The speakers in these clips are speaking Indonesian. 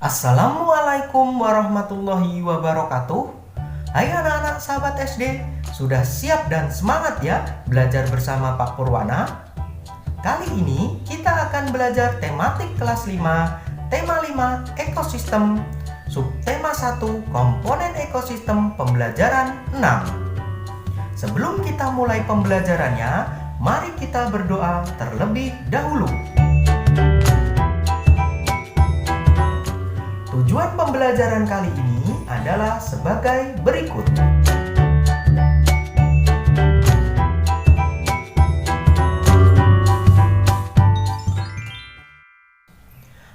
Assalamualaikum warahmatullahi wabarakatuh. Hai anak-anak sahabat SD, sudah siap dan semangat ya belajar bersama Pak Purwana? Kali ini kita akan belajar tematik kelas 5, tema 5 ekosistem, subtema 1 komponen ekosistem pembelajaran 6. Sebelum kita mulai pembelajarannya, mari kita berdoa terlebih dahulu. Tujuan pembelajaran kali ini adalah sebagai berikut.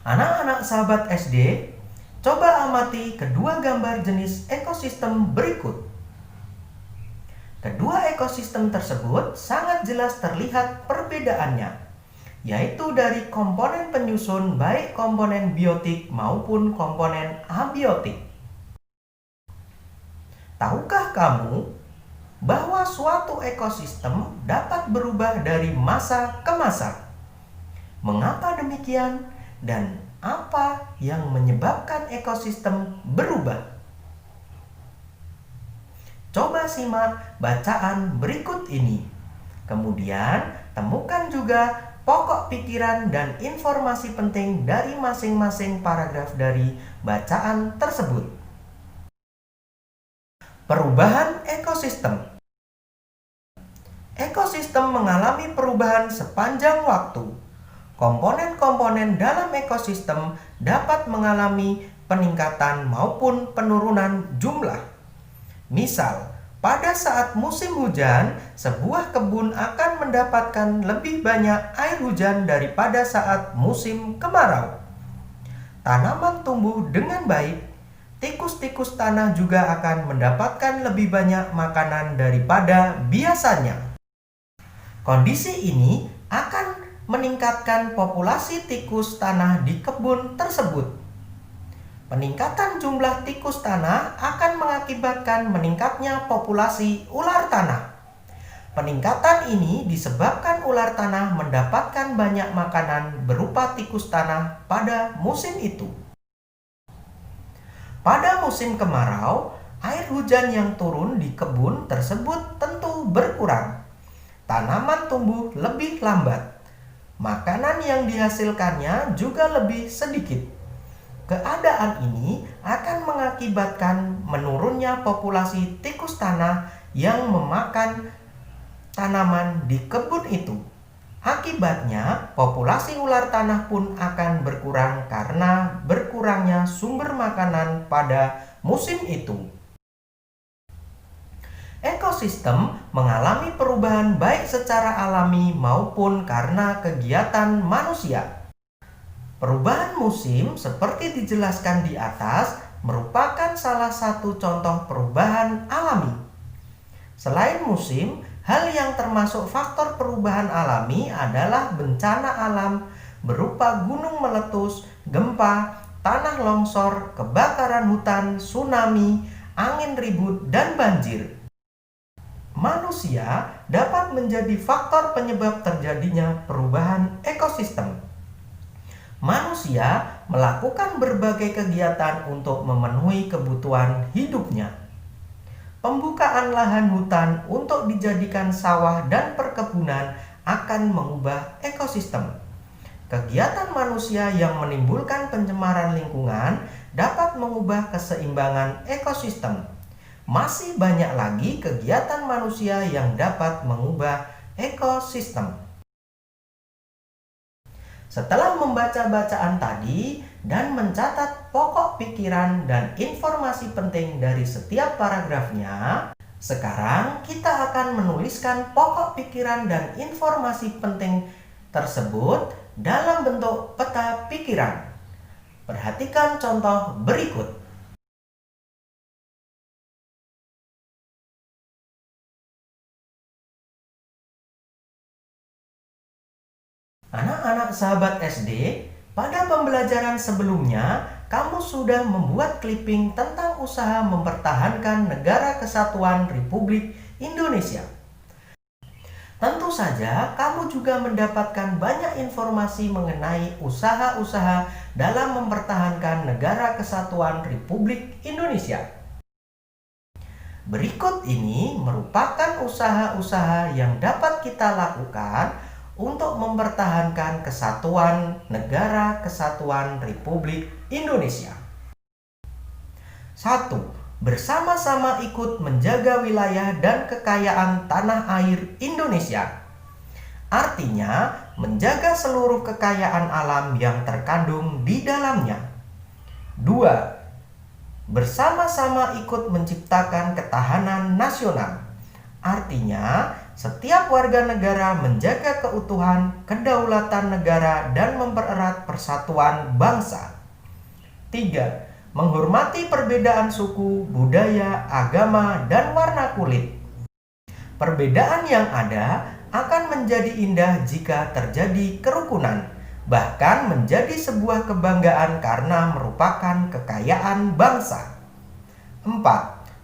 Anak-anak sahabat SD, coba amati kedua gambar jenis ekosistem berikut. Kedua ekosistem tersebut sangat jelas terlihat perbedaannya, yaitu dari komponen penyusun baik komponen biotik maupun komponen abiotik. Tahukah kamu bahwa suatu ekosistem dapat berubah dari masa ke masa? Mengapa demikian dan apa yang menyebabkan ekosistem berubah? Coba simak bacaan berikut ini. Kemudian temukan juga pokok pikiran dan informasi penting dari masing-masing paragraf dari bacaan tersebut. Perubahan ekosistem. Ekosistem mengalami perubahan sepanjang waktu. Komponen-komponen dalam ekosistem dapat mengalami peningkatan maupun penurunan jumlah. Misal, pada saat musim hujan, sebuah kebun akan mendapatkan lebih banyak air hujan daripada saat musim kemarau. Tanaman tumbuh dengan baik, tikus-tikus tanah juga akan mendapatkan lebih banyak makanan daripada biasanya. Kondisi ini akan meningkatkan populasi tikus tanah di kebun tersebut. Peningkatan jumlah tikus tanah akan mengakibatkan meningkatnya populasi ular tanah. Peningkatan ini disebabkan ular tanah mendapatkan banyak makanan berupa tikus tanah pada musim itu. Pada musim kemarau, air hujan yang turun di kebun tersebut tentu berkurang. Tanaman tumbuh lebih lambat. Makanan yang dihasilkannya juga lebih sedikit. Keadaan ini akan mengakibatkan menurunnya populasi tikus tanah yang memakan tanaman di kebun itu. Akibatnya, populasi ular tanah pun akan berkurang karena berkurangnya sumber makanan pada musim itu. Ekosistem mengalami perubahan baik secara alami maupun karena kegiatan manusia. Perubahan musim seperti dijelaskan di atas merupakan salah satu contoh perubahan alami. Selain musim, hal yang termasuk faktor perubahan alami adalah bencana alam berupa gunung meletus, gempa, tanah longsor, kebakaran hutan, tsunami, angin ribut, dan banjir. Manusia dapat menjadi faktor penyebab terjadinya perubahan ekosistem. Manusia melakukan berbagai kegiatan untuk memenuhi kebutuhan hidupnya. Pembukaan lahan hutan untuk dijadikan sawah dan perkebunan akan mengubah ekosistem. Kegiatan manusia yang menimbulkan pencemaran lingkungan dapat mengubah keseimbangan ekosistem. Masih banyak lagi kegiatan manusia yang dapat mengubah ekosistem. Setelah membaca bacaan tadi dan mencatat pokok pikiran dan informasi penting dari setiap paragrafnya, sekarang kita akan menuliskan pokok pikiran dan informasi penting tersebut dalam bentuk peta pikiran. Perhatikan contoh berikut. Anak-anak sahabat SD, pada pembelajaran sebelumnya, kamu sudah membuat clipping tentang usaha mempertahankan Negara Kesatuan Republik Indonesia. Tentu saja, kamu juga mendapatkan banyak informasi mengenai usaha-usaha dalam mempertahankan Negara Kesatuan Republik Indonesia. Berikut ini merupakan usaha-usaha yang dapat kita lakukan untuk mempertahankan kesatuan Negara Kesatuan Republik Indonesia. 1. Bersama-sama ikut menjaga wilayah dan kekayaan tanah air Indonesia. Artinya, menjaga seluruh kekayaan alam yang terkandung di dalamnya. 2. Bersama-sama ikut menciptakan ketahanan nasional. Artinya, setiap warga negara menjaga keutuhan, kedaulatan negara dan mempererat persatuan bangsa. 3. Menghormati perbedaan suku, budaya, agama, dan warna kulit. Perbedaan yang ada akan menjadi indah jika terjadi kerukunan, bahkan menjadi sebuah kebanggaan karena merupakan kekayaan bangsa. 4.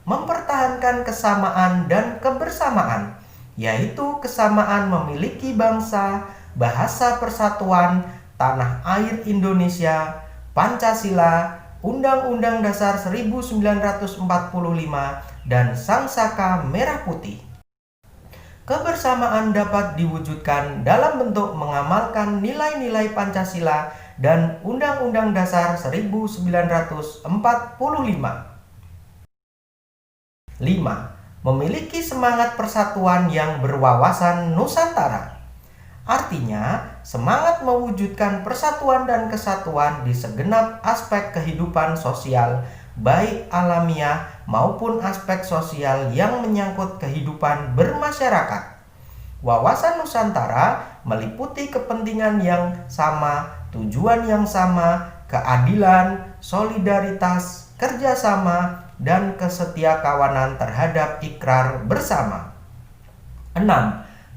Mempertahankan kesamaan dan kebersamaan, yaitu kesamaan memiliki bangsa, bahasa persatuan, tanah air Indonesia, Pancasila, Undang-Undang Dasar 1945, dan Sang Saka Merah Putih. Kebersamaan dapat diwujudkan dalam bentuk mengamalkan nilai-nilai Pancasila dan Undang-Undang Dasar 1945. 5. Memiliki semangat persatuan yang berwawasan Nusantara. Artinya, semangat mewujudkan persatuan dan kesatuan di segenap aspek kehidupan sosial, baik alamiah maupun aspek sosial yang menyangkut kehidupan bermasyarakat. Wawasan Nusantara meliputi kepentingan yang sama, tujuan yang sama, keadilan, solidaritas, kerjasama, dan kesetiakawanan terhadap ikrar bersama. 6.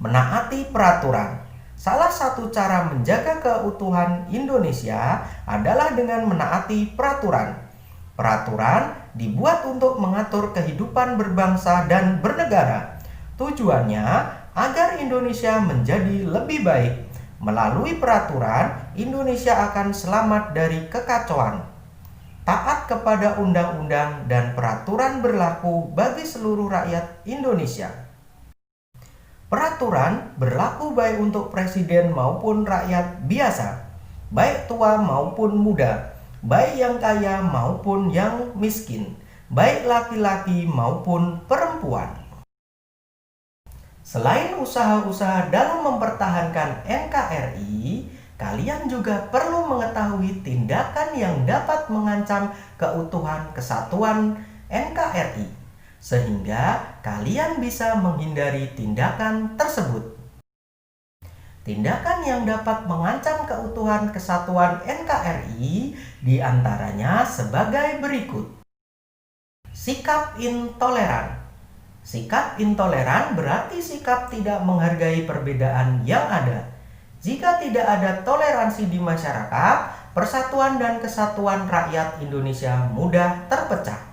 Menaati peraturan. Salah satu cara menjaga keutuhan Indonesia adalah dengan menaati peraturan. Peraturan dibuat untuk mengatur kehidupan berbangsa dan bernegara. Tujuannya agar Indonesia menjadi lebih baik. Melalui peraturan, Indonesia akan selamat dari kekacauan. Taat kepada undang-undang dan peraturan berlaku bagi seluruh rakyat Indonesia. Peraturan berlaku baik untuk presiden maupun rakyat biasa, baik tua maupun muda, baik yang kaya maupun yang miskin, baik laki-laki maupun perempuan. Selain usaha-usaha dalam mempertahankan NKRI, kalian juga perlu mengetahui tindakan yang dapat mengancam keutuhan kesatuan NKRI, sehingga kalian bisa menghindari tindakan tersebut. Tindakan yang dapat mengancam keutuhan kesatuan NKRI diantaranya sebagai berikut. Sikap intoleran. Sikap intoleran berarti sikap tidak menghargai perbedaan yang ada. Jika tidak ada toleransi di masyarakat, persatuan dan kesatuan rakyat Indonesia mudah terpecah.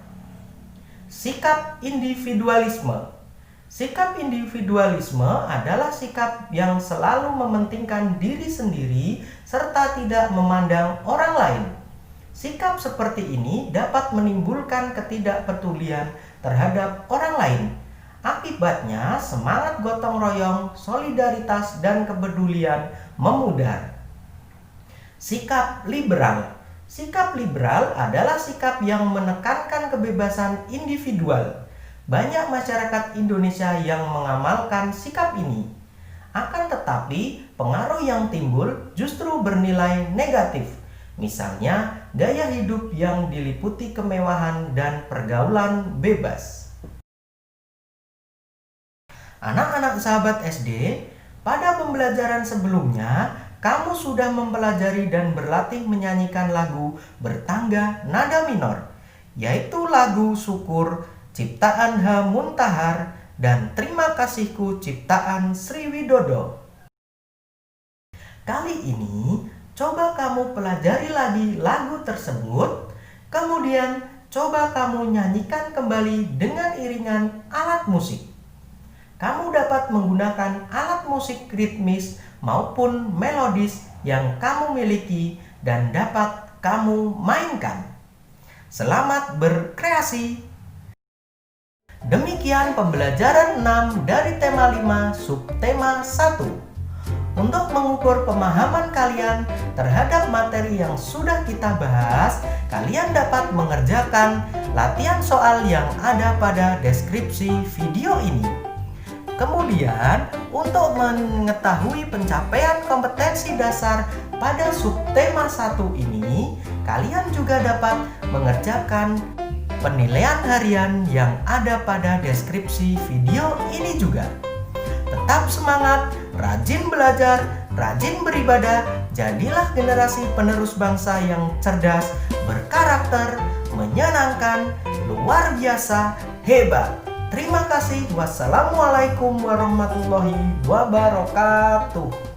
Sikap individualisme. Sikap individualisme adalah sikap yang selalu mementingkan diri sendiri serta tidak memandang orang lain. Sikap seperti ini dapat menimbulkan ketidakpedulian terhadap orang lain. Akibatnya, semangat gotong royong, solidaritas, dan kepedulian memudar. Sikap liberal. Sikap liberal adalah sikap yang menekankan kebebasan individual. Banyak masyarakat Indonesia yang mengamalkan sikap ini. Akan tetapi, pengaruh yang timbul justru bernilai negatif. Misalnya, gaya hidup yang diliputi kemewahan dan pergaulan bebas. Anak-anak sahabat SD, pada pembelajaran sebelumnya, kamu sudah mempelajari dan berlatih menyanyikan lagu bertangga nada minor, yaitu lagu Syukur ciptaan H. Muntahar dan Terima Kasihku ciptaan Sri Widodo. Kali ini, coba kamu pelajari lagi lagu tersebut, kemudian coba kamu nyanyikan kembali dengan iringan alat musik. Kamu dapat menggunakan alat musik ritmis maupun melodis yang kamu miliki dan dapat kamu mainkan. Selamat berkreasi! Demikian pembelajaran 6 dari tema 5 subtema 1. Untuk mengukur pemahaman kalian terhadap materi yang sudah kita bahas, kalian dapat mengerjakan latihan soal yang ada pada deskripsi video ini. Kemudian, untuk mengetahui pencapaian kompetensi dasar pada subtema 1 ini, kalian juga dapat mengerjakan penilaian harian yang ada pada deskripsi video ini juga. Tetap semangat, rajin belajar, rajin beribadah, jadilah generasi penerus bangsa yang cerdas, berkarakter, menyenangkan, luar biasa, hebat. Terima kasih. Wassalamualaikum warahmatullahi wabarakatuh.